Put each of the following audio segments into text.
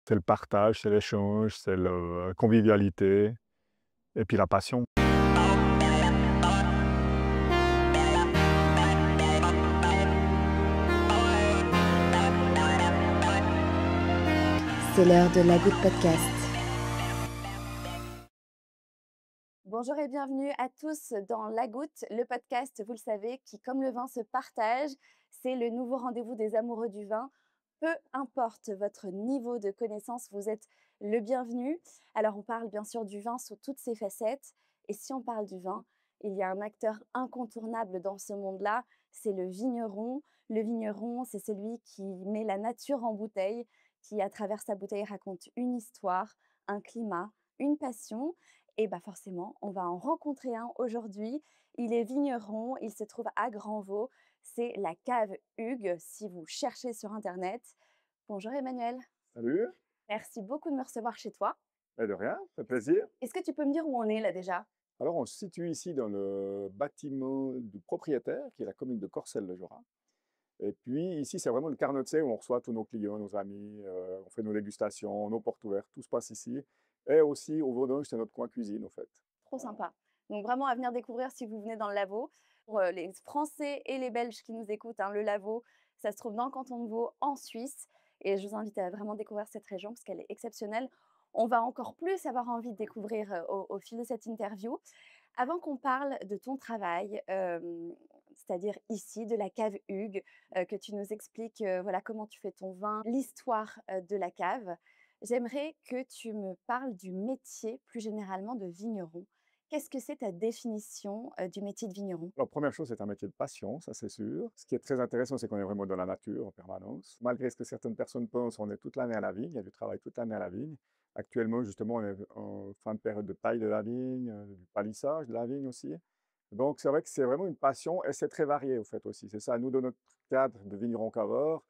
C'est le partage, c'est l'échange, c'est la convivialité et puis la passion. C'est l'heure de la Goutte Podcast. Bonjour et bienvenue à tous dans La Goutte, le podcast, vous le savez, qui, comme le vin, se partage. C'est le nouveau rendez-vous des amoureux du vin. Peu importe votre niveau de connaissance, vous êtes le bienvenu. Alors, on parle bien sûr du vin sous toutes ses facettes. Et si on parle du vin, il y a un acteur incontournable dans ce monde-là, c'est le vigneron. Le vigneron, c'est celui qui met la nature en bouteille, qui, à travers sa bouteille, raconte une histoire, un climat, une passion. Et bah forcément, on va en rencontrer un aujourd'hui. Il est vigneron, il se trouve à Grandvaux. C'est la cave Hugues, si vous cherchez sur Internet. Bonjour Emmanuel, Salut, merci beaucoup de me recevoir chez toi. et de rien, ça fait plaisir. Est-ce que tu peux me dire où on est là déjà? Alors, on se situe ici dans le bâtiment du propriétaire, qui est la commune de Corcelles-le-Jura. Et puis ici, c'est vraiment le carnottier où on reçoit tous nos clients, nos amis, on fait nos dégustations, nos portes ouvertes, tout se passe ici. Et aussi, au Vendange, c'est notre coin cuisine, au fait. Trop sympa. Donc vraiment à venir découvrir si vous venez dans le Lavaux. Pour les Français et les Belges qui nous écoutent, hein, le Lavaux, ça se trouve dans le canton de Vaud, en Suisse. Et je vous invite à vraiment découvrir cette région parce qu'elle est exceptionnelle. On va encore plus avoir envie de découvrir au fil de cette interview. Avant qu'on parle de ton travail, c'est-à-dire ici, de la cave Hugues, que tu nous expliques voilà, comment tu fais ton vin, l'histoire de la cave, j'aimerais que tu me parles du métier plus généralement de vigneron. Qu'est-ce que c'est ta définition du métier de vigneron? Alors, première chose, c'est un métier de passion, ça c'est sûr. Ce qui est très intéressant, c'est qu'on est vraiment dans la nature en permanence. Malgré ce que certaines personnes pensent, on est toute l'année à la vigne, il y a du travail toute l'année à la vigne. Actuellement, justement, on est en fin de période de taille de la vigne, du palissage de la vigne aussi. Donc, c'est vrai que c'est vraiment une passion et c'est très varié, au fait, aussi. C'est ça, nous, dans notre cadre de vigneron caveur,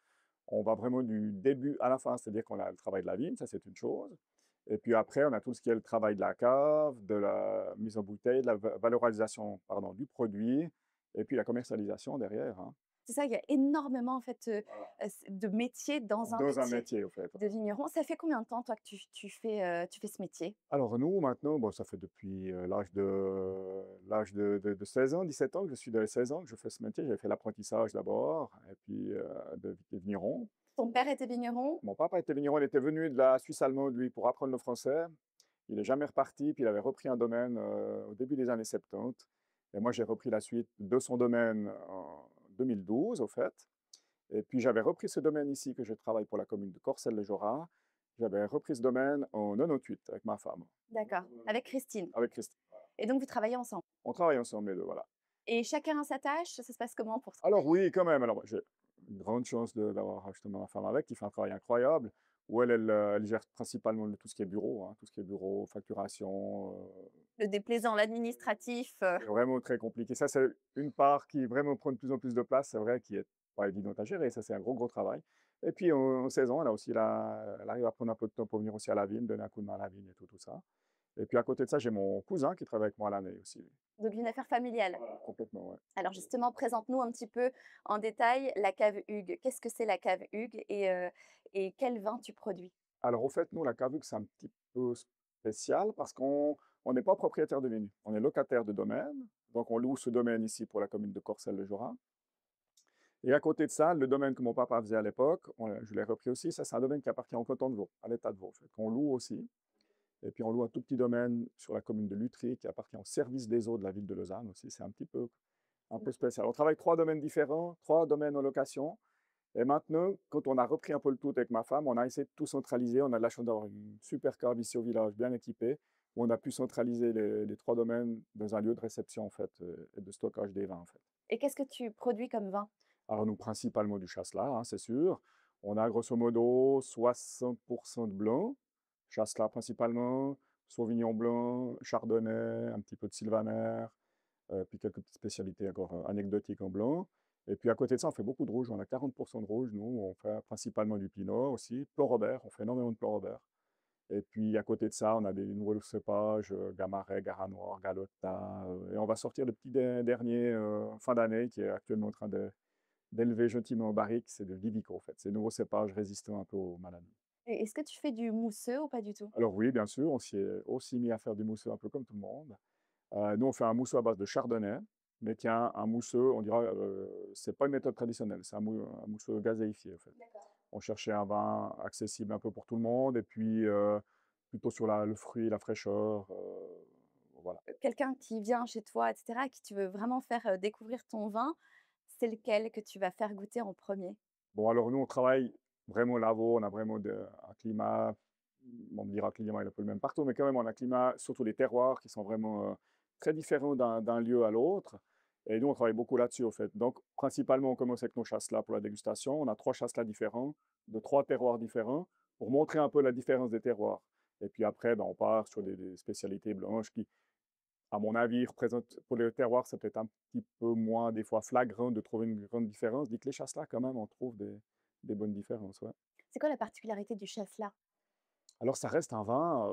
on va vraiment du début à la fin, c'est-à-dire qu'on a le travail de la vigne, ça c'est une chose. Et puis après, on a tout ce qui est le travail de la cave, de la mise en bouteille, de la valorisation, pardon, du produit, et puis la commercialisation derrière, hein. C'est ça, il y a énormément en fait de métiers dans un Dans un métier métier, au fait. de vigneron. Ça fait combien de temps, toi, que tu fais ce métier? Alors nous, maintenant, bon, ça fait depuis l'âge de 16 ans, 17 ans que je suis dans les 16 ans que je fais ce métier. J'ai fait l'apprentissage d'abord, et puis de vigneron. Ton père était vigneron? Mon papa était vigneron, il était venu de la Suisse allemande, lui, pour apprendre le français. Il n'est jamais reparti, puis il avait repris un domaine au début des années 70. Et moi, j'ai repris la suite de son domaine en 2012, au fait. Et puis, j'avais repris ce domaine ici, que je travaille pour la commune de Corcelles-le-Jura. J'avais repris ce domaine en 98 avec ma femme, D'accord, avec Christine. avec Christine. Et donc vous travaillez ensemble? On travaille ensemble, les deux, voilà. Et chacun a sa tâche? Ça se passe comment pour Alors travailler? oui, quand même. Alors, j'ai une grande chance d'avoir justement ma femme avec, qui fait un travail incroyable, où elle gère principalement tout ce qui est bureau, hein, tout ce qui est bureau, facturation, Le déplaisant, l'administratif, c'est vraiment très compliqué. Ça, c'est une part qui vraiment prend de plus en plus de place, c'est vrai, qui est pas évidente à gérer. Ça, c'est un gros, gros travail. Et puis, en 16 ans, elle a aussi elle arrive à prendre un peu de temps pour venir aussi à la vigne, donner un coup de main à la vigne et tout, tout ça. Et puis, à côté de ça, j'ai mon cousin qui travaille avec moi à l'année aussi, lui. donc une affaire familiale. Complètement, ouais. Alors justement, présente-nous un petit peu en détail la cave Hugues. Qu'est-ce que c'est la cave Hugues et quel vin tu produis? Alors, au fait, nous, la Cavuc, c'est un petit peu spécial parce qu'on n'est pas propriétaire de vigne. On est locataire de domaine. Donc, on loue ce domaine ici pour la commune de Corcelles-le-Jura. Et à côté de ça, le domaine que mon papa faisait à l'époque, je l'ai repris aussi. Ça, c'est un domaine qui appartient au canton de Vaud, à l'état de Vaud, en fait, qu'on loue aussi. Et puis, on loue un tout petit domaine sur la commune de Lutry qui appartient au service des eaux de la ville de Lausanne aussi. C'est un peu spécial. On travaille trois domaines différents, trois domaines en location. Et maintenant, quand on a repris un peu le tout avec ma femme, on a essayé de tout centraliser. On a de la chance d'avoir une super cave ici au village, bien équipée, où on a pu centraliser les trois domaines dans un lieu de réception, en fait, et de stockage des vins, en fait. Et qu'est-ce que tu produis comme vin? Alors, nous, principalement du chasselas, hein, c'est sûr. On a grosso modo 60% de blanc, chasselas principalement, sauvignon blanc, chardonnay, un petit peu de sylvaner, puis quelques petites spécialités encore anecdotiques en blanc. Et puis à côté de ça, on fait beaucoup de rouge. On a 40% de rouge, nous. On fait principalement du pinot aussi. Plan-Robert, on fait énormément de Plan-Robert. Et puis à côté de ça, on a des nouveaux cépages, Gamaret, Gara Noir, Galota. Et on va sortir le petit dernier fin d'année qui est actuellement en train d'élever gentiment en barrique. C'est de l'Ibico, en fait. C'est des nouveaux cépages résistants un peu aux maladies. Et est-ce que tu fais du mousseux ou pas du tout? Alors oui, bien sûr, on s'y est aussi mis à faire du mousseux un peu comme tout le monde. Nous, on fait un mousseux à base de chardonnay, mais qui est un mousseux, on dira, c'est pas une méthode traditionnelle, c'est un mousseux gazéifié, en fait. D'accord. On cherchait un vin accessible un peu pour tout le monde et puis, plutôt sur le fruit, la fraîcheur, voilà. Quelqu'un qui vient chez toi et cetera, à qui tu veux vraiment faire, découvrir ton vin, c'est lequel que tu vas faire goûter en premier? Bon, alors nous, on travaille vraiment au labo, on a vraiment un climat, on me dira que le climat est un peu le même partout, mais quand même, on a un climat, surtout les terroirs, qui sont vraiment très différents d'un lieu à l'autre. Et nous, on travaille beaucoup là-dessus, au fait. Donc, principalement, on commence avec nos chasselas pour la dégustation. On a 3 chasselas différents, de 3 terroirs différents, pour montrer un peu la différence des terroirs. Et puis après, ben, on part sur des spécialités blanches qui, à mon avis, représentent, pour les terroirs, c'est peut-être un petit peu moins, des fois, flagrant de trouver une grande différence. Dit que les chasselas, quand même, on trouve des bonnes différences, ouais. C'est quoi la particularité du chasselas? Alors, ça reste un vin,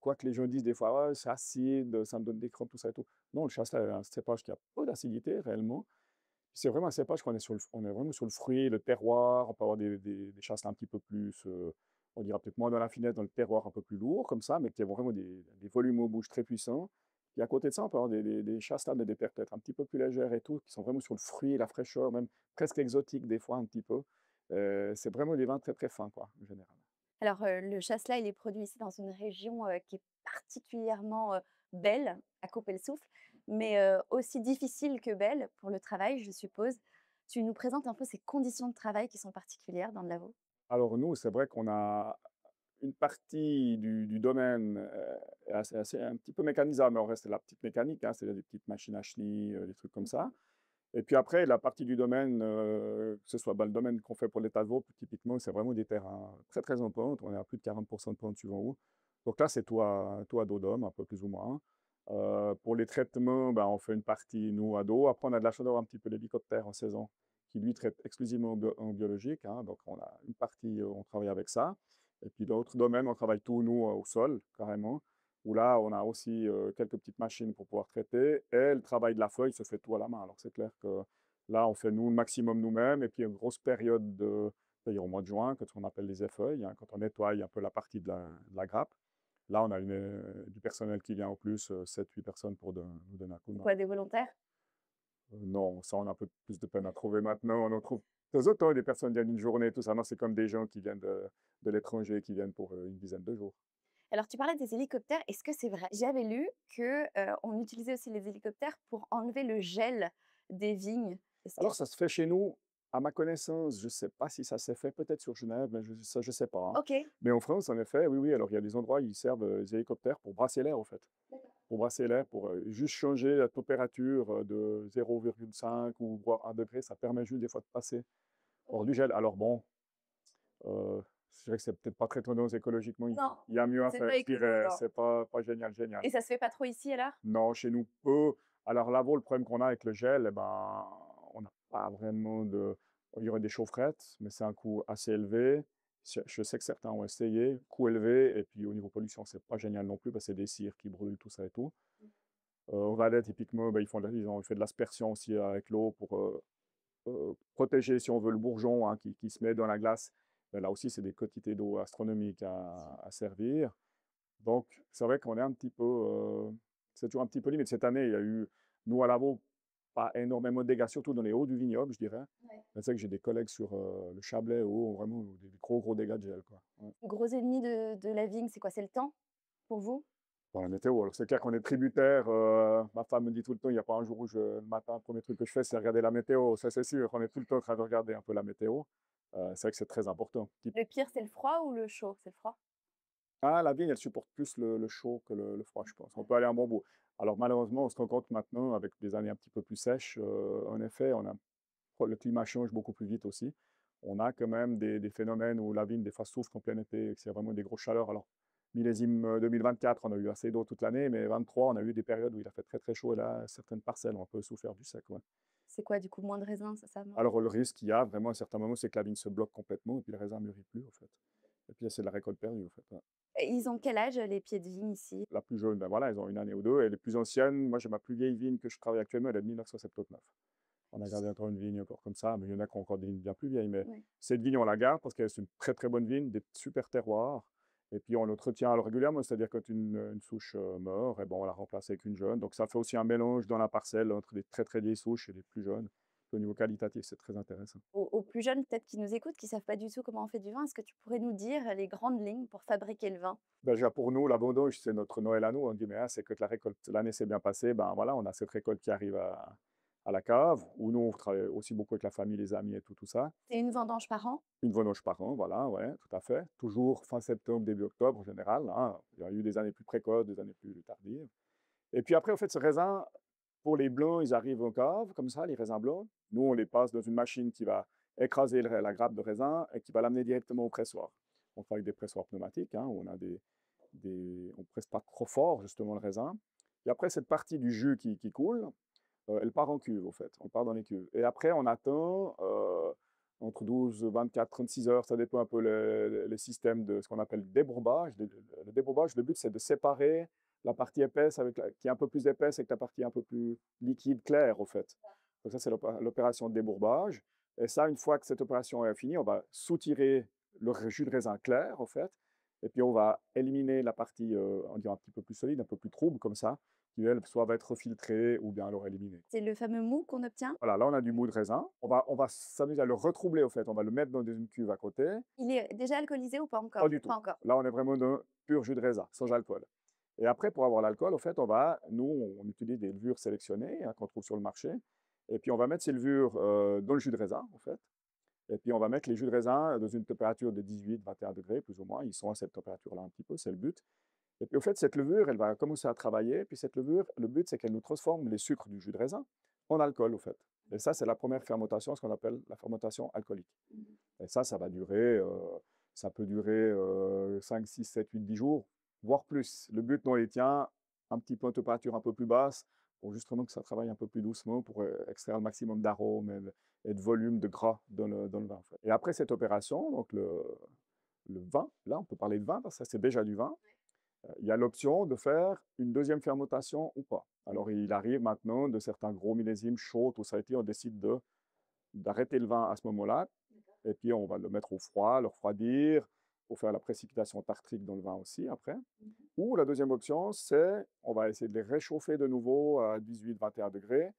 quoi que les gens disent des fois: «Ouais, c'est acide, ça me donne des crampes», tout ça et tout. Non, le chasselas est un cépage qui a peu d'acidité réellement. C'est vraiment un cépage qu'on est on est vraiment sur le fruit, le terroir. On peut avoir des chasselas un petit peu plus, on dira peut-être moins dans la finesse, dans le terroir un peu plus lourd comme ça, mais qui ont vraiment des volumes au bouche très puissants. Et à côté de ça, on peut avoir des chasselas, mais des terres peut-être un petit peu plus légères et tout, qui sont vraiment sur le fruit, la fraîcheur, même presque exotique des fois un petit peu. C'est vraiment des vins très, très fins quoi, en général. Alors, le chasselas, il est produit ici dans une région, qui est particulièrement, belle à couper le souffle, mais aussi difficile que belle pour le travail, je suppose. Tu nous présentes un peu ces conditions de travail qui sont particulières dans le labo? Alors nous, c'est vrai qu'on a une partie du domaine, est assez un petit peu mécanisable, mais on reste la petite mécanique, hein, c'est-à-dire des petites machines à chenilles, des trucs comme ça. Et puis après, la partie du domaine, que ce soit, bah, le domaine qu'on fait pour l'état de veau, typiquement, c'est vraiment des terrains très, très en pente. On est à plus de 40 de pente suivant où. Donc là, c'est tout à dos d'homme, un peu plus ou moins. Pour les traitements, bah, on fait une partie, nous, à dos. Après, on a de la chance d'avoir un petit peu l'hélicoptère en saison qui, lui, traite exclusivement en biologique, hein. Donc on a une partie, on travaille avec ça. Et puis d'autres domaines, on travaille tout, nous, au sol, carrément, où là, on a aussi quelques petites machines pour pouvoir traiter. Et le travail de la feuille se fait tout à la main. Alors c'est clair que là, on fait nous le maximum nous-mêmes. Et puis une grosse période c'est-à-dire au mois de juin, quand on appelle les effeuilles, hein, quand on nettoie un peu la partie de la grappe. Là, on a du personnel qui vient en plus, 7-8 personnes pour nous donner un coup de C'est main. quoi, des volontaires? Non, ça, on a un peu plus de peine à trouver maintenant. On en trouve de autres, hein, des personnes qui viennent une journée, tout ça. Non, c'est comme des gens qui viennent de l'étranger, qui viennent pour une dizaine de jours. Alors tu parlais des hélicoptères, est-ce que c'est vrai? J'avais lu que, on utilisait aussi les hélicoptères pour enlever le gel des vignes. Est-ce que Alors, ça se fait chez nous, à ma connaissance, je ne sais pas si ça s'est fait, peut-être sur Genève, mais ça, je ne sais pas, hein. OK. Mais en France, en effet, oui, oui, alors il y a des endroits où ils servent les hélicoptères pour brasser l'air, en fait. Pour brasser l'air, pour juste changer la température de 0,5 ou voire 1 degré, ça permet juste des fois de passer hors du gel. Alors bon, c'est vrai que c'est peut-être pas très tendance écologiquement, Non, il y a mieux à c'est faire, pas je écolo, dirais, non. c'est pas génial, génial. Et ça se fait pas trop ici alors? Non, chez nous, peu. Alors là-bas, le problème qu'on a avec le gel, eh ben, on n'a pas vraiment de. Il y aurait des chaufferettes, mais c'est un coût assez élevé. Je sais que certains ont essayé, coût élevé, et puis au niveau pollution, c'est pas génial non plus, parce que c'est des cires qui brûlent, tout ça et tout. Au Valais, typiquement, ben, ils ont fait de l'aspersion aussi avec l'eau pour protéger, si on veut, le bourgeon, hein, qui se met dans la glace. Ben, là aussi, c'est des quantités d'eau astronomiques à servir. Donc, c'est vrai qu'on est un petit peu, c'est toujours un petit peu limite. Cette année, il y a eu, nous à Lavaux, pas énormément de dégâts, surtout dans les hauts du vignoble, je dirais. Ouais. C'est vrai que j'ai des collègues sur le Chablais où vraiment des gros, gros dégâts de gel, quoi. Ouais. Gros ennemi de la vigne, c'est quoi? C'est le temps pour vous? Dans la météo, alors c'est clair qu'on est tributaire. Ma femme me dit tout le temps, il n'y a pas un jour où le matin, le premier truc que je fais, c'est regarder la météo. Ça, c'est sûr. On est tout le temps en train de regarder un peu la météo. C'est vrai que c'est très important. Le pire, c'est le froid ou le chaud? C'est le froid? Ah, la vigne, elle supporte plus le chaud que le froid, je pense. On peut aller un bon bout. Alors malheureusement, on se rend compte maintenant, avec des années un petit peu plus sèches, en effet, le climat change beaucoup plus vite aussi. On a quand même des phénomènes où la vigne, des fois, souffre en plein été, et que c'est vraiment des grosses chaleurs. Alors, millésime 2024, on a eu assez d'eau toute l'année, mais 23, on a eu des périodes où il a fait très très chaud, et là, certaines parcelles ont un peu souffert du sec, ouais. C'est quoi du coup, moins de raisins, c'est ça, non? Alors, le risque qu'il y a vraiment à certains moments, c'est que la vigne se bloque complètement, et puis le raisin ne mûrit plus, en fait. Et puis, c'est de la récolte perdue, en fait, ouais. Et ils ont quel âge, les pieds de vigne ici? La plus jeune, ben voilà, elles ont une année ou deux. Et les plus anciennes, moi j'ai ma plus vieille vigne que je travaille actuellement, elle est de 1979. On a gardé encore une vigne encore comme ça, mais il y en a qui ont encore des vignes bien plus vieilles. Mais Ouais. cette vigne, on la garde parce que c'est une très très bonne vigne, des super terroirs. Et puis on l'entretient alors régulièrement, c'est-à-dire quand une souche meurt, et bon, on la remplace avec une jeune. Donc ça fait aussi un mélange dans la parcelle entre des très très vieilles souches et des plus jeunes. Au niveau qualitatif, c'est très intéressant. Aux plus jeunes peut-être qui nous écoutent, qui savent pas du tout comment on fait du vin, est-ce que tu pourrais nous dire les grandes lignes pour fabriquer le vin? Ben, déjà pour nous, la vendange, c'est notre Noël à nous, on dit, mais c'est que la récolte, l'année s'est bien passée, ben voilà, on a cette récolte qui arrive à la cave, où nous, on travaille aussi beaucoup avec la famille, les amis et tout ça. C'est une vendange par an? Une vendange par an, voilà, ouais, tout à fait. Toujours fin septembre, début octobre en général, hein. Il y a eu des années plus précoces, des années plus tardives. Et puis après, en fait, ce raisin, pour les blancs, ils arrivent en cave, comme ça, les raisins blancs. Nous, on les passe dans une machine qui va écraser la grappe de raisin et qui va l'amener directement au pressoir. On fait avec des pressoirs pneumatiques, hein, où on a on presse pas trop fort, justement, le raisin. Et après, cette partie du jus qui coule, elle part en cuve, au fait. On part dans les cuves. Et après, on attend entre 12, 24, 36 heures, ça dépend un peu les systèmes de ce qu'on appelle débourbage. Le débourbage, le but, c'est de séparer la partie épaisse qui est un peu plus épaisse avec la partie un peu plus liquide, claire, au fait. Donc ça, c'est l'opération de débourbage. Et ça, une fois que cette opération est finie, on va soutirer le jus de raisin clair, au fait. Et puis, on va éliminer la partie, on dirait un petit peu plus solide, un peu plus trouble, comme ça, qui, elle, soit va être filtrée ou bien alors éliminée. C'est le fameux mou qu'on obtient? Voilà, là, on a du mou de raisin. On va s'amuser à le retroubler, au fait. On va le mettre dans une cuve à côté. Il est déjà alcoolisé ou pas Pas encore? du tout. Pas encore. Là, on est vraiment dans pur jus de raisin, sans alcool. Et après, pour avoir l'alcool, au fait, nous, on utilise des levures sélectionnées, hein, qu'on trouve sur le marché. Et puis, on va mettre ces levures dans le jus de raisin, en fait. Et puis, on va mettre les jus de raisin dans une température de 18-21 degrés, plus ou moins. Ils sont à cette température-là un petit peu, c'est le but. Et puis, au fait, cette levure, elle va commencer à travailler. Puis, cette levure, le but, c'est qu'elle nous transforme les sucres du jus de raisin en alcool, au fait. Et ça, c'est la première fermentation, ce qu'on appelle la fermentation alcoolique. Et ça va durer, ça peut durer 5, 6, 7, 8, 10 jours, voire plus. Le but, on les tient un petit peu en température un peu plus basse, pour justement que ça travaille un peu plus doucement, pour extraire le maximum d'arômes et de volume de gras dans le vin, en fait. Et après cette opération, donc le vin, là, on peut parler de vin, parce que ça, c'est déjà du vin. Il y a l'option de faire une deuxième fermentation ou pas. Alors, il arrive maintenant de certains gros millésimes chauds, tout ça, on décide d'arrêter le vin à ce moment-là, et puis on va le mettre au froid, le refroidir, pour faire la précipitation tartrique dans le vin aussi après. Ou la deuxième option, c'est on va essayer de les réchauffer de nouveau à 18-21 degrés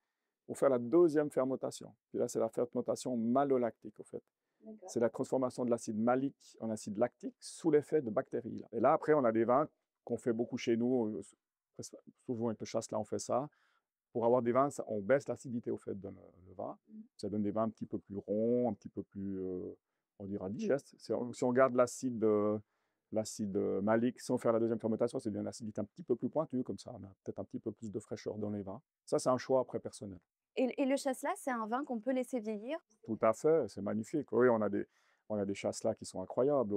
pour faire la deuxième fermentation. Puis là, c'est la fermentation malolactique, au fait. C'est la transformation de l'acide malique en acide lactique sous l'effet de bactéries. Et là, après, on a des vins qu'on fait beaucoup chez nous. Souvent avec le chasse-là, on fait ça. Pour avoir des vins, on baisse l'acidité au fait dans le vin. Ça donne des vins un petit peu plus ronds, un petit peu plus, on dira, digestes. Si on garde l'acide malique sans faire la deuxième fermentation, c'est une acidité un petit peu plus pointue, comme ça on a peut-être un petit peu plus de fraîcheur dans les vins. Ça, c'est un choix après personnel. Et le chasselas, c'est un vin qu'on peut laisser vieillir? Tout à fait, c'est magnifique. Oui, on a des chasses-là qui sont incroyables.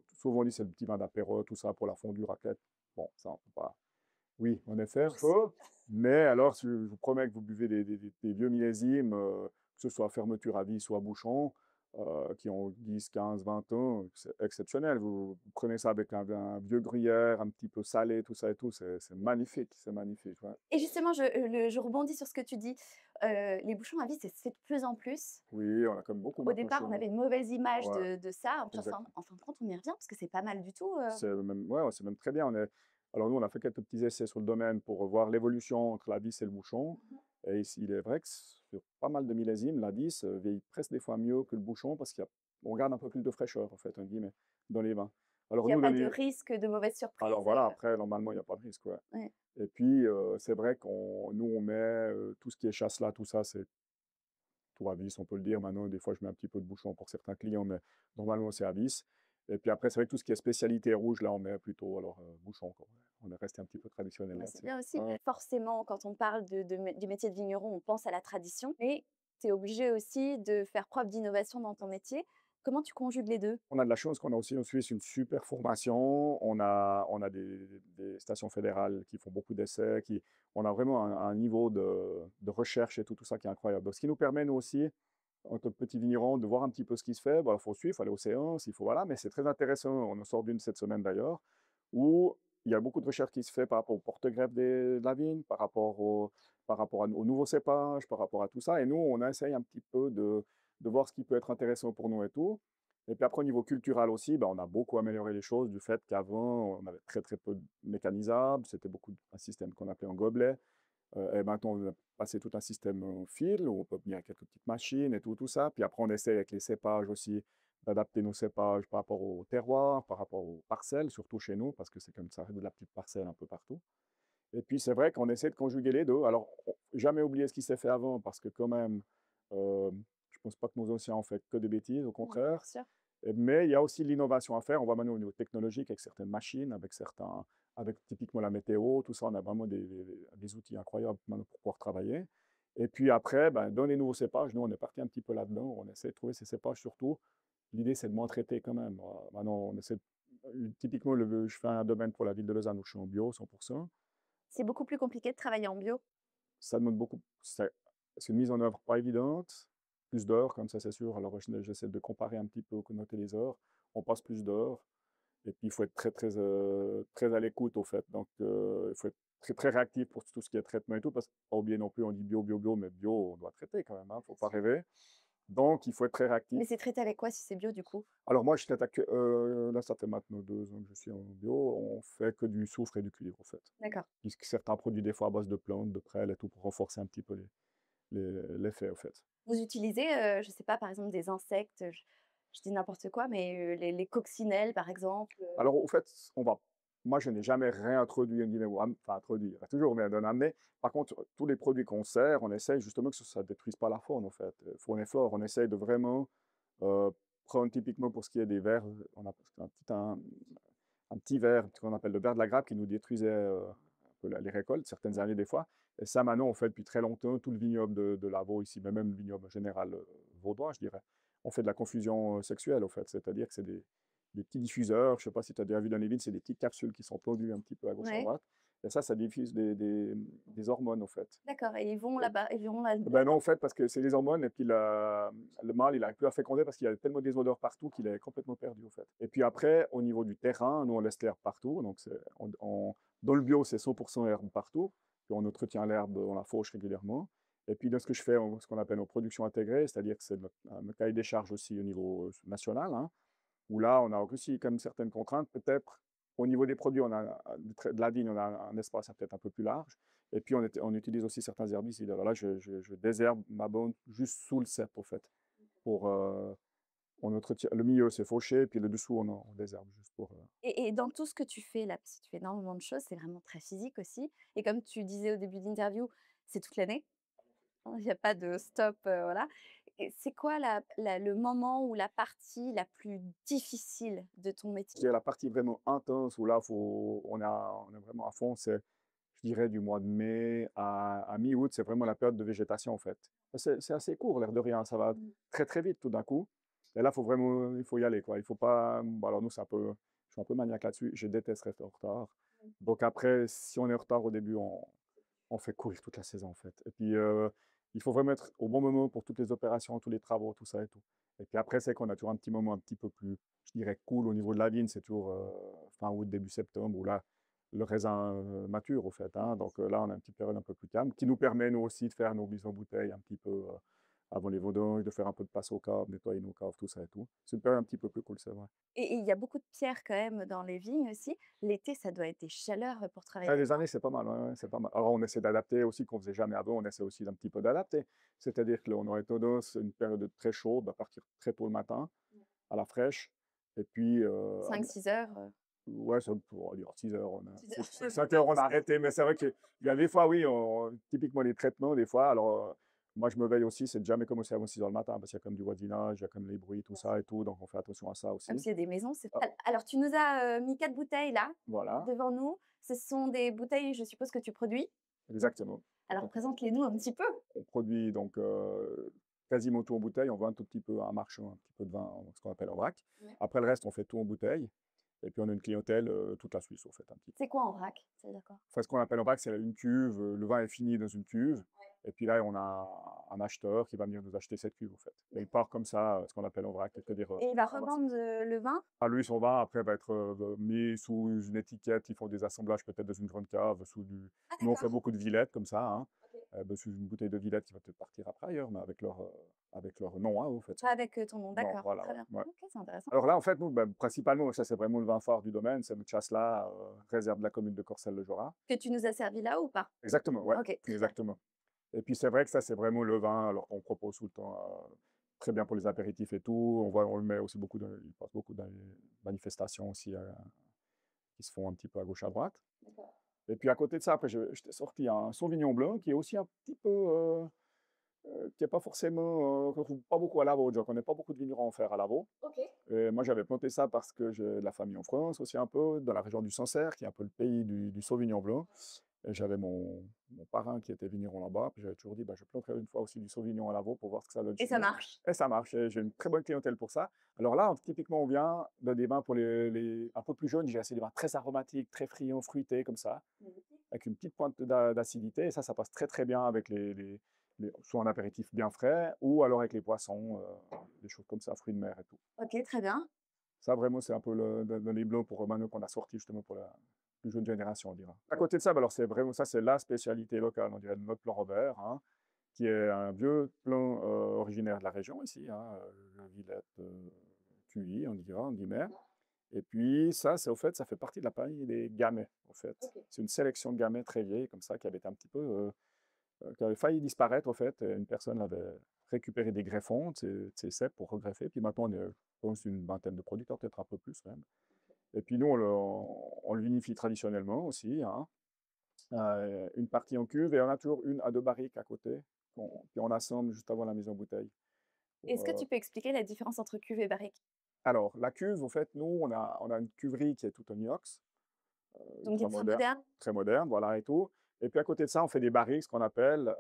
Souvent, on dit c'est le petit vin d'apéro, tout ça pour la fondue raclette. Bon, ça, on peut pas. Oui, en effet, faut. Mais alors, je vous promets que vous buvez des vieux millésimes, que ce soit à fermeture à vis ou à bouchon, qui ont 10, 15, 20 ans, c'est exceptionnel. Vous prenez ça avec un vieux gruyère, un petit peu salé, tout ça et tout, c'est magnifique, c'est magnifique. Ouais. Et justement, je rebondis sur ce que tu dis. Les bouchons à vis, c'est de plus en plus. Oui, on a comme beaucoup Au maintenant départ, chez on nous. avait une mauvaise image Ouais, de ça. Puis exact. en fin de compte, on y revient parce que c'est pas mal du tout. C'est même, ouais, c'est même très bien. Alors nous, on a fait quelques petits essais sur le domaine pour voir l'évolution entre la vis et le bouchon. Et il est vrai que sur pas mal de millésimes, la vis vieillit presque des fois mieux que le bouchon parce qu'on garde un peu plus de fraîcheur, en fait, on dit, mais dans les vins. Alors Il n'y a nous, pas de risque de mauvaise surprise. alors voilà, après, normalement, il n'y a pas de risque. Ouais. Ouais. Et puis, c'est vrai nous, on met tout ce qui est chasse-là, tout ça, c'est tout à vis, on peut le dire. Maintenant, des fois, je mets un petit peu de bouchon pour certains clients, mais normalement, c'est à vis. Et puis après, c'est vrai que tout ce qui est spécialité rouge, là, on met plutôt alors bouchon, quoi. On est resté un petit peu traditionnel Ouais, c'est là-dessus. bien aussi. Ouais. Forcément, quand on parle du métier de vigneron, on pense à la tradition, mais tu es obligé aussi de faire preuve d'innovation dans ton métier. Comment tu conjugues les deux? On a de la chance qu'on a aussi en Suisse une super formation. On a des stations fédérales qui font beaucoup d'essais. On a vraiment un niveau de recherche et tout ça qui est incroyable. Donc, ce qui nous permet, nous aussi, en tant que petit vigneron, de voir un petit peu ce qui se fait. Bon, il faut suivre, il faut aller aux séances, il faut, voilà, mais c'est très intéressant. On en sort d'une cette semaine d'ailleurs, où il y a beaucoup de recherches qui se fait par rapport au porte-greffe de la vigne, par rapport aux nouveaux cépages, par rapport à tout ça. Et nous, on essaye un petit peu de voir ce qui peut être intéressant pour nous et tout. Et puis après, au niveau culturel aussi, ben, on a beaucoup amélioré les choses du fait qu'avant, on avait très très peu de mécanisables. C'était beaucoup un système qu'on appelait en gobelet. Et maintenant, on a passé tout un système en fil où on peut venir avec quelques petites machines et tout ça. Puis après, on essaie avec les cépages aussi d'adapter nos cépages par rapport au terroir, par rapport aux parcelles, surtout chez nous, parce que c'est comme ça, de la petite parcelle un peu partout. Et puis, c'est vrai qu'on essaie de conjuguer les deux. Alors, jamais oublier ce qui s'est fait avant, parce que quand même, je pense pas que nos anciens ont fait que des bêtises, au Oui, bien contraire. sûr. Mais il y a aussi de l'innovation à faire. On va maintenant au niveau technologique avec certaines machines, avec typiquement la météo, tout ça. On a vraiment des outils incroyables maintenant pour pouvoir travailler. Et puis après, ben, dans les nouveaux cépages, nous, on est parti un petit peu là-dedans. On essaie de trouver ces cépages surtout. L'idée, c'est de moins traiter quand même. Maintenant, typiquement, je fais un domaine pour la ville de Lausanne où je suis en bio, 100%. C'est beaucoup plus compliqué de travailler en bio? Ça demande beaucoup, c'est une mise en œuvre pas évidente, plus d'heures, comme ça, c'est sûr. Alors, j'essaie de comparer un petit peu, noter les heures. On passe plus d'heures. Et puis, il faut être très, très, très à l'écoute, au fait. Donc, il faut être très, très réactif pour tout ce qui est traitement et tout, parce qu'il faut pas oublier non plus, on dit bio, bio, bio, mais bio, on doit traiter quand même, hein, faut pas rêver. Donc, il faut être très réactif. Mais c'est traité avec quoi si c'est bio du coup? Alors, moi, là, ça fait maintenant 2 ans que je suis en bio, on fait que du soufre et du cuivre, en fait. D'accord. Puisque certains produits, des fois, à base de plantes, de prêles et tout, pour renforcer un petit peu l'effet, au fait. Vous utilisez, je sais pas, par exemple des insectes, je dis n'importe quoi, mais les coccinelles par exemple? Alors, au fait, moi, je n'ai jamais réintroduit, enfin, introduit, il y aura toujours moyen d'en amener. Par contre, tous les produits qu'on sert, on essaye justement que ça ne détruise pas la faune, en fait. Faune et flore, on essaye de vraiment euh, prendre typiquement pour ce qui est des vers, on a un petit ver qu'on appelle le ver de la grappe qui nous détruisait un peu les récoltes, certaines années des fois. Et ça, maintenant, on fait depuis très longtemps, tout le vignoble de Lavaux ici, mais même le vignoble général vaudois, je dirais. On fait de la confusion sexuelle, au fait, c'est-à-dire que c'est des petits diffuseurs. Je ne sais pas si tu as déjà vu dans les vignes, c'est des petites capsules qui sont tendues un petit peu à gauche, à Ouais, droite. Et ça diffuse des hormones, au fait. d'accord et ils vont là-bas ils vont là Ben non, en fait, parce que c'est les hormones, et puis le mâle, il n'arrive plus à féconder parce qu'il y a tellement des odeurs partout qu'il est complètement perdu, en fait. Et puis après, au niveau du terrain, nous, on laisse l'herbe partout. Donc, dans le bio, c'est 100% herbe partout. Puis on entretient l'herbe, on la fauche régulièrement. Et puis, dans ce que je fais, ce qu'on appelle nos productions intégrées, c'est-à-dire que c'est notre cahier des charges aussi au niveau national, hein, où là, on a aussi comme certaines contraintes. Peut-être au niveau des produits, on a de la vigne, on a un espace peut-être un peu plus large. Et puis, on utilise aussi certains herbicides. Alors là, je désherbe ma bande juste sous le cep, au fait. Pour, on entretient, le milieu, c'est fauché, puis le dessous, on désherbe juste pour. et dans tout ce que tu fais là, parce que tu fais énormément de choses, c'est vraiment très physique aussi et comme tu disais au début de l'interview, c'est toute l'année, hein, il y a pas de stop, voilà et c'est quoi le moment ou la partie la plus difficile de ton Je métier? dirais la partie vraiment intense où là, on est vraiment à fond, c'est, je dirais, du mois de mai à mi-août, c'est vraiment la période de végétation, en fait. C'est assez court, l'air de rien, ça va Mmh. très très vite tout d'un coup. Et là, il faut y aller, quoi. Il faut pas. Bon, alors nous, je suis un peu maniaque là-dessus. Je déteste rester en retard. Donc après, si on est en retard au début, on fait courir toute la saison, en fait. Et puis, il faut vraiment être au bon moment pour toutes les opérations, tous les travaux, tout ça et tout. Et puis après, c'est qu'on a toujours un petit moment un petit peu plus, je dirais, cool au niveau de la vigne. C'est toujours fin août, début septembre, où là, le raisin mature, au fait, hein. Donc là, on a une petite période un peu plus calme, qui nous permet, nous aussi, de faire nos mises en bouteille un petit peu avant les vendanges, de faire un peu de passe aux caves, nettoyer nos caves, tout ça et tout. C'est une période un petit peu plus cool, c'est vrai. Et il y a beaucoup de pierres quand même dans les vignes aussi. L'été, ça doit être des chaleurs, pour travailler Ah, les années, c'est pas mal, ouais, ouais, c'est pas mal. Alors, on essaie d'adapter aussi, qu'on faisait jamais avant, on essaie aussi d'un petit peu d'adapter. C'est-à-dire que là, on aurait tendance, une période très chaude, à partir très tôt le matin, à la fraîche. Et puis, 5-6 heures, ouais, ça, pour dire 6 heures, 6 heures. 5 heures, on a arrêté. Mais c'est vrai qu'il y a des fois, oui, typiquement les traitements, des fois. Alors, moi, je me veille aussi, c'est de jamais commencer avant 6 heures le matin, parce qu'il y a comme du voisinage, il y a comme les bruits, tout ça et tout. Donc, on fait attention à ça Même aussi. s'il y a des maisons, c'est Ah, alors tu nous as, mis 4 bouteilles là, voilà, devant nous. Ce sont des bouteilles, je suppose que tu produis? exactement. Alors présente-les-nous un petit peu. On produit donc quasiment tout en bouteille. On vend un tout petit peu un marchand, un petit peu de vin, ce qu'on appelle en vrac. Ouais. Après le reste, on fait tout en bouteille. Et puis on a une clientèle toute la Suisse, au fait, un petit peu. C'est quoi en vrac? C'est d'accord. Enfin, ce qu'on appelle en vrac, c'est une cuve. Le vin est fini dans une cuve. Et puis là, on a un acheteur qui va venir nous acheter cette cuve, au fait. Et il part comme ça, ce qu'on appelle en vrac, c'est-à-dire Et il va ramassé. revendre le vin? Ah, lui, son vin, après, va être mis sous une étiquette. Ils font des assemblages peut-être dans une grande cave. Ah Nous, on fait d'accord. beaucoup de villettes comme ça, hein. OK. Sous une bouteille de villette qui va peut-être partir après ailleurs, mais avec leur nom, hein, au fait. Pas avec, ton nom, Non, d'accord, voilà, très ouais, bien. ouais. OK, c'est intéressant. Alors là, en fait, nous, ben, principalement, ça, c'est vraiment le vin phare du domaine. C'est notre chasse-là, réserve de la commune de Corcelles-le-Jura. Que tu nous as servi là ou pas? Exactement, ouais, OK, très bien. exactement. Et puis, c'est vrai que ça, c'est vraiment le vin, alors qu'on propose tout le temps, très bien pour les apéritifs et tout. On le met aussi beaucoup, il passe beaucoup dans les manifestations aussi, qui se font un petit peu à gauche, à droite. D'accord. Et puis, à côté de ça, après, je t'ai sorti un Sauvignon blanc qui est aussi un petit peu, qui n'est pas forcément, qu'on trouve pas beaucoup à Lavaux. On connaît pas beaucoup de vignerons en fer à Lavaux. OK. Et moi, j'avais planté ça parce que j'ai de la famille en France aussi un peu, dans la région du Sancerre, qui est un peu le pays du Sauvignon blanc. Et j'avais mon parrain qui était vigneron là-bas. Puis j'avais toujours dit, bah, je planterai une fois aussi du Sauvignon à Lavaux pour voir ce que ça donne Et chez ça nous. marche? Et ça marche. Et j'ai une très bonne clientèle pour ça. Alors là, typiquement, on vient de des vins pour les un peu plus jeunes. J'ai assez des vins très aromatiques, très friands, fruités, comme ça, Magnifique. avec une petite pointe d'acidité. Et ça passe très très bien avec soit un apéritif bien frais, ou alors avec les poissons, des choses comme ça, fruits de mer et tout. OK, très bien. Ça, vraiment, c'est un peu dans les blancs pour Mano qu'on a sorti justement pour la plus jeune génération, on dira. À côté de ça, bah, alors c'est vraiment ça, c'est la spécialité locale, on dirait, de notre plan Robert, hein, qui est un vieux plan originaire de la région ici, hein, le Villette QI, on dira, en guillemets. Et puis ça, c'est au fait, ça fait partie de la famille des gamets, au fait. OK. C'est une sélection de gamets très vieilles, comme ça, qui avait été un petit peu, qui avait failli disparaître, au fait. Et une personne avait récupéré des greffons de ses cèpes pour regreffer. Puis maintenant, on est, je pense, une vingtaine de producteurs, peut-être un peu plus même. Et puis nous, on le vinifie traditionnellement aussi, hein. Une partie en cuve et on a toujours une à deux barriques à côté, puis on assemble juste avant la mise en bouteille. Est-ce que Euh, tu peux expliquer la différence entre cuve et barrique? alors, la cuve, en fait, nous, on a une cuverie qui est toute en inox, Donc qui est ultra très moderne, moderne? très moderne, voilà, et tout. Et puis à côté de ça, on fait des barriques, ce qu'on appelle,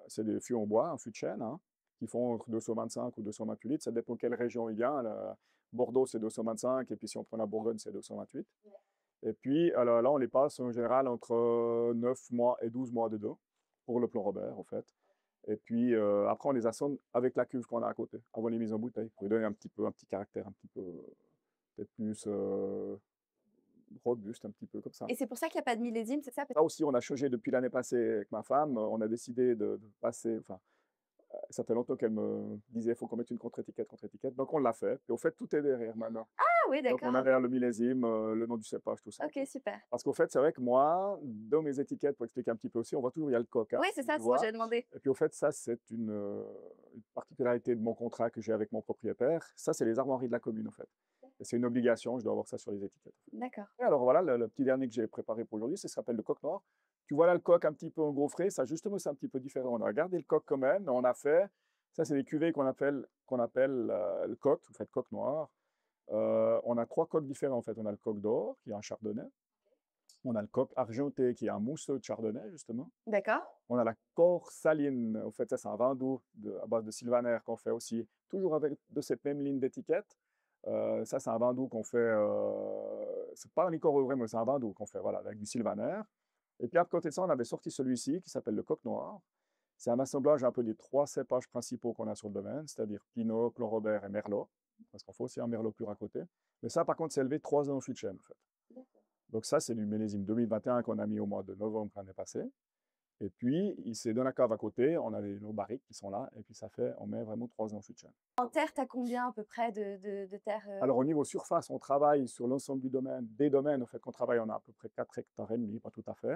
c'est des fûts en bois, un fût de chêne, hein, qui font entre 225 ou 228 litres. Ça dépend quelle région il vient. Bordeaux, c'est 225, et puis si on prend la Bourgogne, c'est 228. Et puis alors, là, on les passe en général entre 9 mois et 12 mois dedans, pour le plan Robert, en fait. Et puis après, on les assemble avec la cuve qu'on a à côté, avant les mises en bouteille, pour lui donner un petit caractère un petit peu, peut-être plus robuste, un petit peu comme ça. Et c'est pour ça qu'il y a pas de millésime, c'est ça? Ça aussi, on a changé depuis l'année passée avec ma femme. On a décidé de passer, enfin, ça fait longtemps qu'elle me disait, il faut qu'on mette une contre-étiquette, contre-étiquette. Donc on l'a fait. Et au fait, tout est derrière maintenant. Ah oui, Donc on a d'accord. derrière le millésime, le nom du cépage, tout ça. OK, super. Parce qu'au fait, c'est vrai que moi, dans mes étiquettes, pour expliquer un petit peu aussi, on voit toujours, il y a le coq, hein, Oui, c'est ça, tu c'est ce que vois. j'allais demander. Et puis au fait, ça, c'est une particularité de mon contrat que j'ai avec mon propriétaire. Ça, c'est les armoiries de la commune, en fait. Et c'est une obligation, je dois avoir ça sur les étiquettes. D'accord. Et alors voilà, le petit dernier que j'ai préparé pour aujourd'hui, ça s'appelle le coq noir. Tu vois là le coq un petit peu engauffré, ça justement c'est un petit peu différent. On a gardé le coq quand même, mais on a fait, ça c'est des cuvées qu'on appelle le coq, en fait coq noir. On a trois coqs différents en fait. On a le coq d'or qui est un chardonnay. On a le coq argenté qui est un mousseux de chardonnay justement. D'accord. On a la corsaline, en fait ça c'est un vin doux à base de sylvaner qu'on fait aussi, toujours avec de cette même ligne d'étiquette. Ça, c'est un vin doux qu'on fait. C'est pas un liqueur au vrai, mais c'est un vin doux qu'on fait, voilà, avec du sylvaner. Et puis à côté de ça, on avait sorti celui-ci qui s'appelle le coq noir. C'est un assemblage un peu des trois cépages principaux qu'on a sur le domaine, c'est-à-dire Pinot, Clos Robert et Merlot, parce qu'on fait aussi un Merlot pur à côté. Mais ça, par contre, c'est élevé 3 ans au fût de chêne, en fait. Donc ça, c'est du millésime 2021 qu'on a mis au mois de novembre l'année passée. Et puis, c'est dans la cave à côté, on a nos barriques qui sont là, et puis ça fait, on met vraiment 3 ans au fût de chêne. En terre, tu as combien à peu près de terre, Alors, au niveau surface, on travaille sur l'ensemble du domaine, des domaines, en fait, qu'on travaille, on a à peu près 4 hectares et demi, pas tout à fait.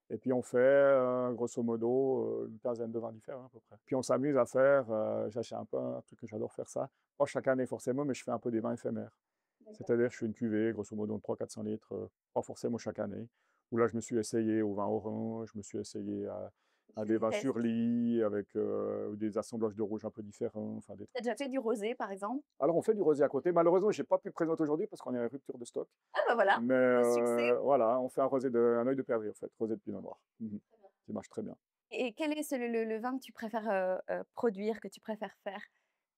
Et puis, on fait, grosso modo, une quinzaine de vins différents, à peu près. Puis, on s'amuse à faire, c'est un peu un truc que j'adore faire ça. Pas chaque année, forcément, mais je fais un peu des vins éphémères. C'est-à-dire, je fais une cuvée, grosso modo, de 300-400 litres, pas forcément chaque année. Où là, je me suis essayé au vin orange, je me suis essayé à tu fais des des vins tests? sur lit, avec des assemblages de rouge un peu différents. Enfin, des Tu as déjà fait du rosé, par exemple? Alors, on fait du rosé à côté. Malheureusement, je n'ai pas pu le présenter aujourd'hui parce qu'on est en rupture de stock. Ah bah voilà, Mais le succès. voilà, on fait un œil de perdrix, en fait, rosé de pinot noir. Qui marche très bien. Et quel est le vin que tu préfères, produire, que tu préfères faire?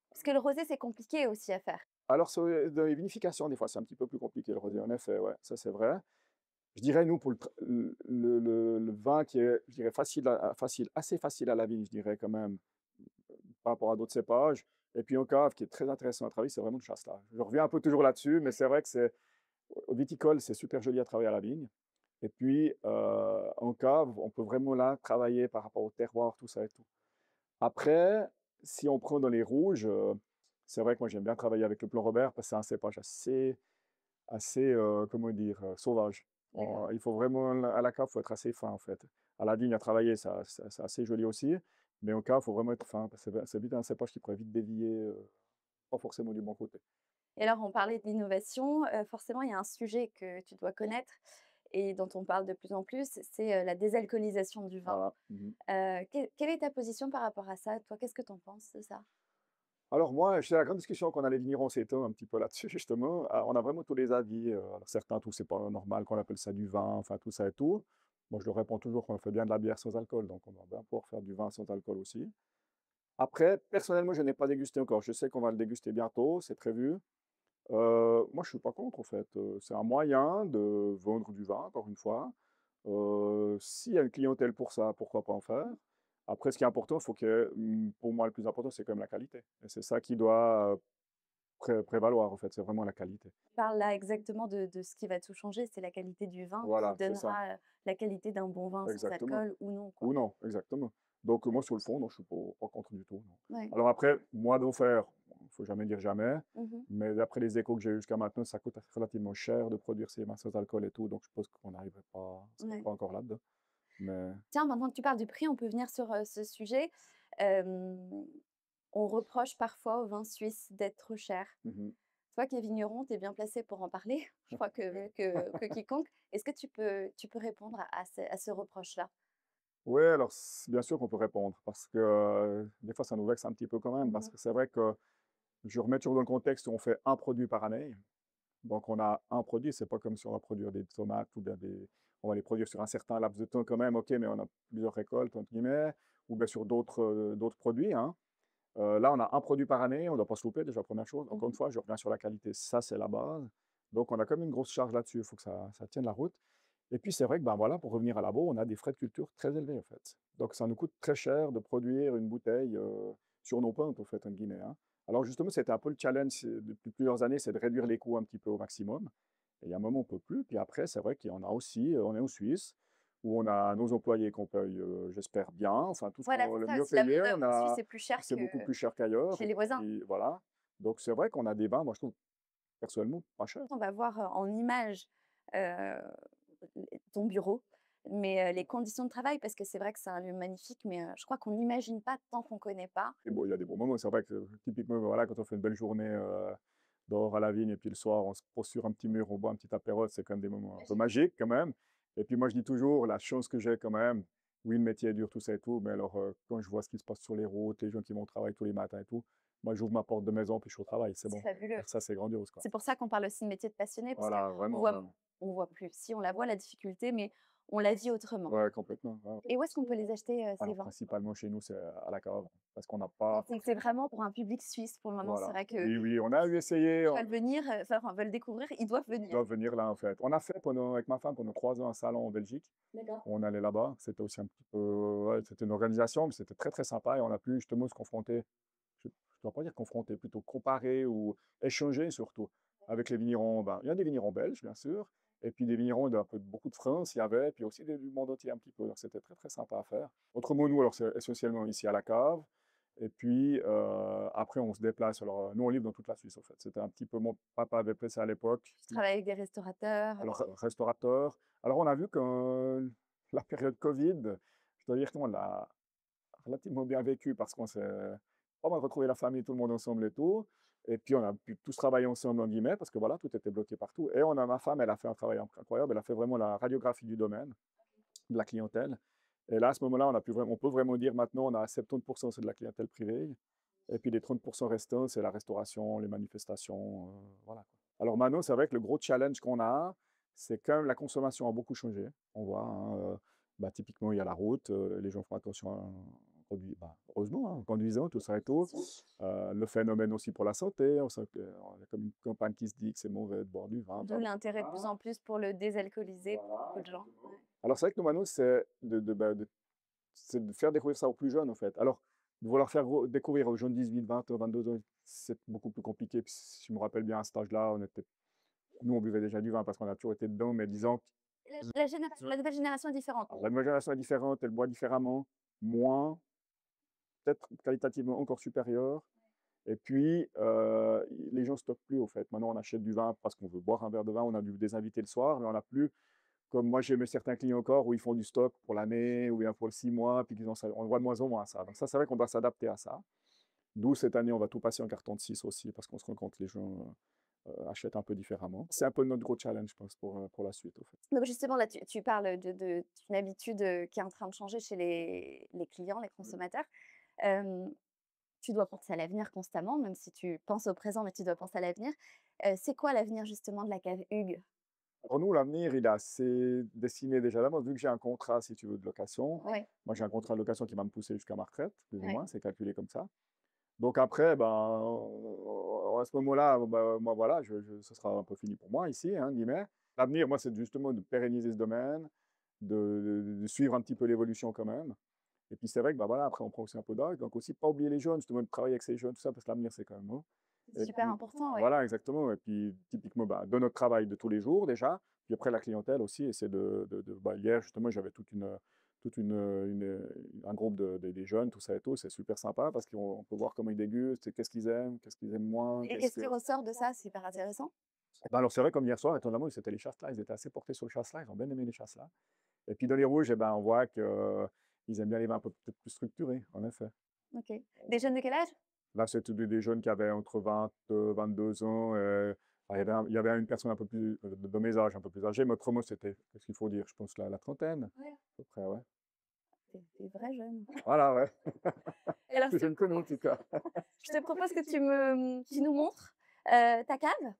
Parce que le rosé, c'est compliqué aussi à faire. Alors, sur dans les vinifications, des fois, c'est un petit peu plus compliqué le rosé, en effet, ouais, ça c'est vrai. Je dirais, nous, pour le vin qui est, je dirais, assez facile à la vigne, je dirais quand même, par rapport à d'autres cépages. Et puis en cave, qui est très intéressant à travailler, c'est vraiment le chasselas. Je reviens un peu toujours là-dessus, mais c'est vrai que au viticole, c'est super joli à travailler à la vigne. Et puis, en cave, on peut vraiment là travailler par rapport au terroir, tout ça et tout. Après, si on prend dans les rouges, c'est vrai que moi j'aime bien travailler avec le Plan Robert parce que c'est un cépage comment dire, sauvage. D'accord. Il faut vraiment, à la cave, il faut être assez fin en fait. À la vigne, à travailler, c'est assez joli aussi, mais au cave, il faut vraiment être fin parce que c'est vite un cépage qui pourrait vite dévier, pas forcément du bon côté. Et alors, on parlait de l'innovation, forcément, il y a un sujet que tu dois connaître et dont on parle de plus en plus, c'est, la désalcoolisation du vin. Voilà. Mmh. Quelle est ta position par rapport à ça? Toi, qu'est-ce que tu en penses de ça? Alors moi, c'est la grande discussion qu'on a les vignerons ces temps un petit peu là-dessus justement. On a vraiment tous les avis. Alors certains trouvent que c'est pas normal qu'on appelle ça du vin, enfin tout ça et tout. Moi, je leur réponds toujours qu'on fait bien de la bière sans alcool, donc on va bien pouvoir faire du vin sans alcool aussi. Après, personnellement, je n'ai pas dégusté encore. Je sais qu'on va le déguster bientôt, c'est prévu. Moi, je suis pas contre en fait. C'est un moyen de vendre du vin, encore une fois. S'il y a une clientèle pour ça, pourquoi pas en faire? Après, ce qui est important, pour moi, le plus important, c'est quand même la qualité. Et c'est ça qui doit prévaloir, en fait, c'est vraiment la qualité. Tu parles là exactement de ce qui va tout changer, c'est la qualité du vin qui Voilà, c'est ça, donnera, la qualité d'un bon vin sans exactement. alcool ou non, quoi. Ou non, exactement. Donc, moi, sur le fond, non, je suis pas contre du tout, non. Ouais. Alors après, moi, d'en faire, il faut jamais dire jamais, Mmh. mais d'après les échos que j'ai eu jusqu'à maintenant, ça coûte relativement cher de produire ces vins sans alcool et tout, donc je pense qu'on n'arriverait pas, on serait Ouais. pas encore là-dedans. Mais Tiens, maintenant que tu parles du prix, on peut venir sur, ce sujet. Hem, on reproche parfois au vin suisse d'être trop cher. mhm. Toi qui es vigneron, tu es bien placé pour en parler, je crois que quiconque. Est-ce que tu peux répondre à ce reproche-là? Ouais, alors bien sûr qu'on peut répondre, parce que des fois, ça nous vexe un petit peu quand même, parce Mmh. que c'est vrai que je remets toujours dans le contexte où on fait un produit par année. Donc, on a un produit, c'est pas comme si on va produire des tomates ou on va les produire sur un certain laps de temps quand même, ok, mais on a plusieurs récoltes, entre guillemets, ou bien sur d'autres produits, hein. Là, on a un produit par année, on ne doit pas se louper, déjà, première chose. Encore une Mmh. fois, je reviens sur la qualité, ça, c'est la base. Donc, on a comme une grosse charge là-dessus, il faut que ça tienne la route. Et puis, c'est vrai que, ben voilà, pour revenir à labo, on a des frais de culture très élevés, en fait. Donc, ça nous coûte très cher de produire une bouteille sur nos pentes, en fait, en Guinée, hein. Alors, justement, c'était un peu le challenge depuis plusieurs années, c'est de réduire les coûts un petit peu au maximum. Et il y a un moment, on ne peut plus. Puis après, c'est vrai qu'il y en a aussi, on est en Suisse, où on a nos employés qu'on paye, j'espère bien, enfin, Voilà, c'est le ça mieux aussi la payé. main-d'œuvre en Suisse est plus chère C'est que beaucoup plus cher qu'ailleurs. chez Et les voisins. puis, voilà. Donc, c'est vrai qu'on a des vins, moi, je trouve, personnellement, pas chers. On va voir, en images, heu, ton bureau, mais, les conditions de travail parce que c'est vrai que c'est un lieu magnifique, mais, je crois qu'on n'imagine pas tant qu'on connaît pas. Et bon, il y a des bons moments. C'est vrai que, typiquement, voilà, quand on fait une belle journée dehors à la vigne, et puis le soir, on se pose sur un petit mur, on boit un petit apéro, c'est quand même des moments un peu magiques, quand même. Et puis, moi, je dis toujours, la chance que j'ai quand même, oui, le métier est dur, tout ça et tout, mais alors, quand je vois ce qui se passe sur les routes, les gens qui vont au travail tous les matins et tout, moi, j'ouvre ma porte de maison, puis je suis au travail, c'est C'est bon. fabuleux. Ça, c'est grandiose, quoi. C'est pour ça qu'on parle aussi de métier de passionné parce Voilà, qu'on vraiment, voit vraiment. on voit plus. Si, on la voit la difficulté, mais on la vit autrement. Ouais, complètement. Ouais. Et où est-ce qu'on peut les acheter, ces Alors, vins? principalement chez nous, c'est à la cave, parce qu'on n'a pas. C'est vraiment pour un public suisse pour le moment. C'est Voilà. vrai que Oui, oui, on a eu essayé. qui veulent venir, enfin veulent découvrir, ils doivent Ils venir. doivent venir là, en fait. On a fait avec ma femme pendant 3 ans un salon en Belgique. D'accord. On allait là-bas. C'était aussi un petit peu, ouais, c'était une organisation, mais c'était très très sympa et on a pu justement se confronter. Je ne dois pas dire confronter, plutôt comparer ou échanger surtout avec les vignerons. Ben, il y a des vignerons belges, bien sûr, et puis des vignerons beaucoup de France, il y avait, puis aussi du monde entier un petit peu. Donc c'était très très sympa à faire. Autrement, nous, alors c'est essentiellement ici à la cave. Et puis après, on se déplace. Alors, nous, on livre dans toute la Suisse, en fait. C'était un petit peu, mon papa avait fait ça à l'époque. Je travaille avec des restaurateurs. Alors, restaurateur. Alors, on a vu que la période Covid, je dois dire qu'on l'a relativement bien vécu parce qu'on s'est pas mal retrouvé la famille, tout le monde ensemble et tout. Et puis, on a pu tous travailler ensemble, en guillemets, parce que voilà, tout était bloqué partout. Et ma femme, elle a fait un travail incroyable. Elle a fait vraiment la radiographie du domaine, de la clientèle. Et là, à ce moment-là, on peut vraiment dire maintenant, on a 70% c'est de la clientèle privée. Et puis les 30% restants, c'est la restauration, les manifestations, voilà, quoi. Alors maintenant, c'est vrai que le gros challenge qu'on a, c'est quand même la consommation a beaucoup changé. On voit, hein, bah, typiquement, il y a la route, les gens font attention heureusement, en conduisant, tout ça et tout. Le phénomène aussi pour la santé, on sait on a comme une campagne qui se dit que c'est mauvais de boire du vin. D'où l'intérêt de plus en plus pour le désalcoolisé pour beaucoup de gens. Ouais. Alors, c'est vrai que nous, maintenant, c'est de faire découvrir ça aux plus jeunes, en fait. Alors, de vouloir faire découvrir aux jeunes 18, 20, 22 ans, c'est beaucoup plus compliqué. Puis, si je me rappelle bien, à cet âge-là, nous, on buvait déjà du vin parce qu'on a toujours été dedans, mais disons, La nouvelle génération est différente. la nouvelle génération est différente, elle boit différemment, moins, peut-être qualitativement encore supérieure. Et puis, les gens ne stockent plus, au fait. Maintenant, on achète du vin parce qu'on veut boire un verre de vin. On a des invités le soir, mais on n'a plus, comme moi, j'ai mes certains clients encore, où ils font du stock pour l'année ou bien pour le 6 mois, puis on voit de moins en moins ça. Donc ça, c'est vrai qu'on doit s'adapter à ça. D'où cette année, on va tout passer en carton de 6 aussi, parce qu'on se rend compte que les gens achètent un peu différemment. C'est un peu notre gros challenge, je pense, pour la suite, au fait. Donc justement, là, tu parles d'une habitude qui est en train de changer chez les clients, les consommateurs. Tu dois penser à l'avenir constamment, même si tu penses au présent, mais tu dois penser à l'avenir. C'est quoi l'avenir justement de la cave Hugues? Pour nous, l'avenir, il est assez dessiné déjà d'avance, vu que j'ai un contrat, si tu veux, de location. Oui, Moi, j'ai un contrat de location qui va me pousser jusqu'à ma retraite, plus ou oui. moins, c'est calculé comme ça. Donc après, ben, à ce moment-là, ben, moi, voilà, ce sera un peu fini pour moi ici, hein, guillemets. L'avenir, moi, c'est justement de pérenniser ce domaine, de suivre un petit peu l'évolution quand même. Et puis c'est vrai que, ben, voilà, après, on prend aussi un peu d'âge, donc aussi pas oublier les jeunes, justement, de travailler avec ces jeunes, tout ça, parce que l'avenir, c'est quand même, hein. C'est Et super puis, important, oui. voilà, exactement. Et puis, typiquement, bah, de notre travail de tous les jours déjà, puis après la clientèle aussi, et c'est bah, hier, justement, j'avais un groupe des jeunes, tout ça et tout, c'est super sympa parce qu'on peut voir comment ils dégustent, et qu'est-ce qu'ils aiment moins, Et qu'est-ce qui ressort de ça? C'est hyper intéressant. Ben, alors c'est vrai, comme hier soir, étonnamment, c'était les chasses-là, ils étaient assez portés sur le chasse-là, ils ont bien aimé les chasses-là. Et puis dans les rouges, eh ben, on voit qu'ils aiment bien les vins un peu peut-être plus structurés, en effet. Ok. Des jeunes de quel âge? Là, c'était des jeunes qui avaient entre 20 22 ans. Il y avait une personne un peu plus de mes âges, un peu plus âgée, mais autrement, c'était, qu'est-ce qu'il faut dire, je pense, la trentaine, Ouais. à peu près, ouais. Des vrais jeunes. Voilà, ouais. Alors, Plus jeune que nous, en tout cas. je te propose que tu nous montres ta cave,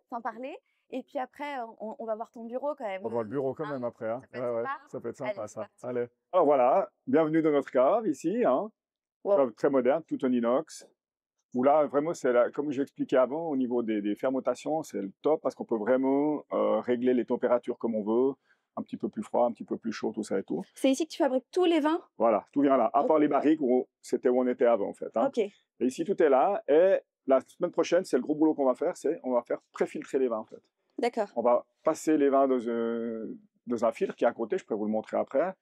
t'en parler. Et puis après, on va voir ton bureau quand même. On voit le bureau quand Hein, même après, hein. ça peut être Ouais, ouais, sympa. ça peut être Allez, sympa, c'est ça. parti. Allez. Alors voilà, bienvenue dans notre cave, ici, hein. Wow. Cave très moderne, tout en inox. Où là, vraiment, comme j'ai expliqué avant, au niveau des fermentations, c'est le top parce qu'on peut vraiment régler les températures comme on veut, un petit peu plus froid, un petit peu plus chaud, tout ça et tout. C'est ici que tu fabriques tous les vins? Voilà, tout vient là, à part Ok. les barriques où c'était où on était avant, en fait, hein. Ok, Et ici, tout est là. Et la semaine prochaine, c'est le gros boulot qu'on va faire, on va faire préfiltrer les vins, en fait. d'accord. On va passer les vins dans un filtre qui est à côté, je peux vous le montrer après,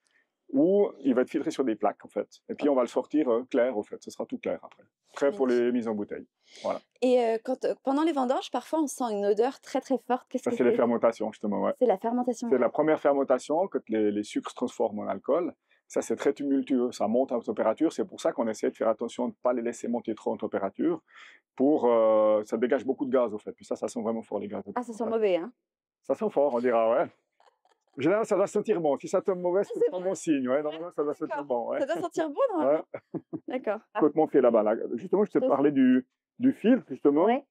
où il va être filtré sur des plaques, en fait. Et puis, on va le sortir clair, en fait. Ce sera tout clair après. Prêt pour les mises en bouteille. Voilà. Et pendant les vendanges, parfois, on sent une odeur très très forte. Qu'est-ce Ça, que c'est les c'est? fermentations, justement, ouais. C'est la fermentation. C'est la première fermentation, quand les sucres se transforment en alcool. Ça, c'est très tumultueux. Ça monte en température. C'est pour ça qu'on essaie de faire attention de ne pas les laisser monter trop en température. Ça dégage beaucoup de gaz, au fait. Puis ça sent vraiment fort, les gaz. Ah, ça sent mauvais, hein? Ça sent fort, on dira, ouais. En général, ça doit sentir bon. Si ça tombe mauvais, c'est c'est pas bon signe. Ouais, normalement, ça doit sentir D'accord. bon. Ouais. Ça doit sentir bon, Ouais. normalement. D'accord. Complètement fait là-bas. Là. Justement, je te Sauf- parlais du filtre, justement. Ouais.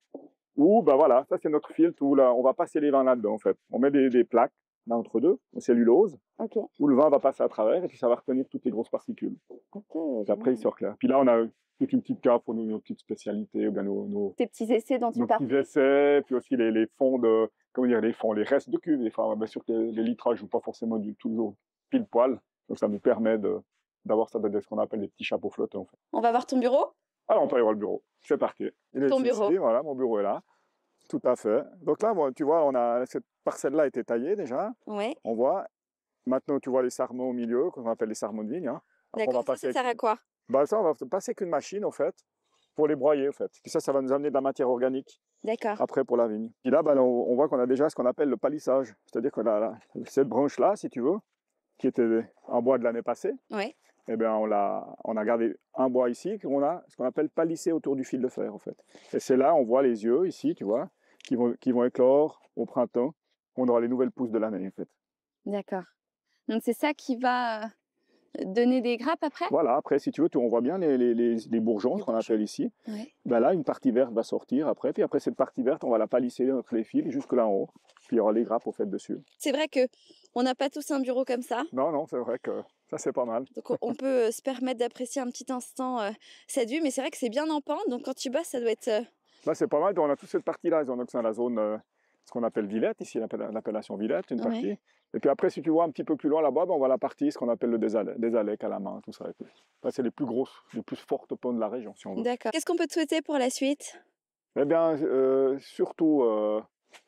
Où, bah voilà, ça c'est notre filtre où là, on va passer les vins là-dedans, en fait. On met des plaques, là, entre deux, en cellulose, Ok. où le vin va passer à travers et puis ça va retenir toutes les grosses particules. Ok. Et après, il sort clair. Puis là, on a toute une petite cave pour nos petites spécialités, ou bien Tes petits essais dont tu nos parles. petits essais, puis aussi les fonds les restes de cuve. Des fois, bien sûr que les litrages ne jouent pas forcément toujours pile poil. Donc ça nous permet d'avoir ça, ce qu'on appelle des petits chapeaux flottants, en fait. On va voir ton bureau? Alors, on peut aller voir le bureau. C'est parti. Ton bureau. Ici, voilà, mon bureau est là. Tout à fait. Donc là, bon, tu vois, cette parcelle-là a été taillée déjà. Oui. On voit. Maintenant, tu vois les sarments au milieu, qu'on appelle les sarments de vigne, hein. Après, on va D'accord. Ça passer sert à quoi? bah, ça, on va passer avec une machine, en fait, pour les broyer, en fait. Puis ça va nous amener de la matière organique D'accord. après pour la vigne. Puis là, bah, on voit qu'on a déjà ce qu'on appelle le palissage. C'est-à-dire que cette branche-là, si tu veux, qui était en bois de l'année passée, Oui. eh bien, on a gardé un bois ici, qu'on a ce qu'on appelle palissé autour du fil de fer, en fait. Et c'est là, on voit les yeux, ici, tu vois, qui vont éclore au printemps. On aura les nouvelles pousses de l'année, en fait. D'accord. Donc c'est ça qui va donner des grappes après? Voilà, après, si tu veux, on voit bien les bourgeons, Les ce qu'on bourgeons. appelle ici. Ouais. Ben là, une partie verte va sortir après, puis après cette partie verte, on va la palisser entre les fils jusque là en haut. Puis il y aura les grappes au fait dessus. C'est vrai que on n'a pas tous un bureau comme ça, Non, non, c'est vrai que ça, c'est pas mal. donc on peut se permettre d'apprécier un petit instant cette vue, mais c'est vrai que c'est bien en pente, donc quand tu bosses, ça doit être. Là, c'est pas mal. Donc, on a toute cette partie-là. Donc, c'est dans la zone, ce qu'on appelle Villette, ici, l'appellation Villette, une partie. Ouais. Et puis après, si tu vois un petit peu plus loin là-bas, ben, on voit la partie, ce qu'on appelle le Desalec à la main, tout ça. Et puis, là, c'est les plus grosses, les plus fortes ponts de la région, si on veut. D'accord. Qu'est-ce qu'on peut te souhaiter pour la suite? Eh bien, surtout,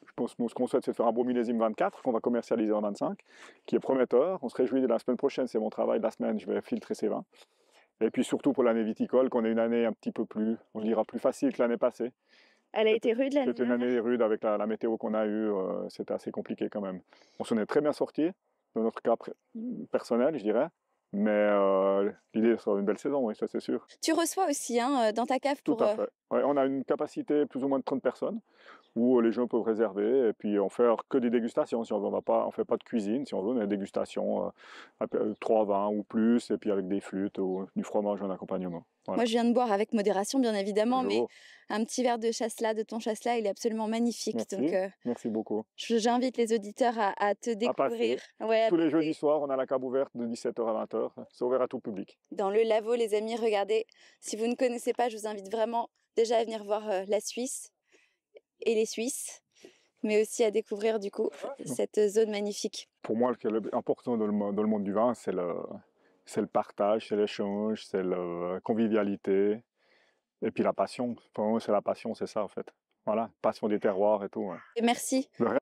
je pense que ce qu'on souhaite, c'est de faire un beau millésime 24 qu'on va commercialiser en 25, qui est prometteur. On se réjouit de la semaine prochaine, c'est mon travail de la semaine, je vais filtrer ces vins. Et puis surtout pour l'année viticole, qu'on ait une année un petit peu plus, on dira plus facile que l'année passée. Elle a été rude l'année C'était une dernière. année rude avec la météo qu'on a eue, c'était assez compliqué quand même. On s'en est très bien sorti, dans notre cas personnel, je dirais. Mais l'idée sera une belle saison, oui, ça c'est sûr. Tu reçois aussi hein, dans ta cave Tout pour. à fait. Ouais, on a une capacité plus ou moins de 30 personnes où les gens peuvent réserver et puis on fait que des dégustations si on veut. On fait pas de cuisine si on veut, mais des dégustations, 3 vins ou plus et puis avec des flûtes ou du fromage en accompagnement. Voilà. Moi, je viens de boire avec modération, bien évidemment, mais Bonjour. un petit verre de chasselas, de ton chasselas, il est absolument magnifique. Merci, Donc, merci beaucoup. j'invite les auditeurs à te découvrir. Ouais, à Tous les passer. jeudis soirs, on a la cave ouverte de 17h à 20h. C'est ouvert à tout public. Dans le Lavaux, les amis, regardez. Si vous ne connaissez pas, je vous invite vraiment déjà à venir voir la Suisse et les Suisses, mais aussi à découvrir du coup cette zone magnifique. Pour moi, ce qui est important dans le monde du vin, c'est le partage, c'est l'échange, c'est la convivialité. Et puis la passion. Pour moi, c'est la passion, c'est ça en fait. Voilà, passion des terroirs et tout. Ouais. Et merci. De rien.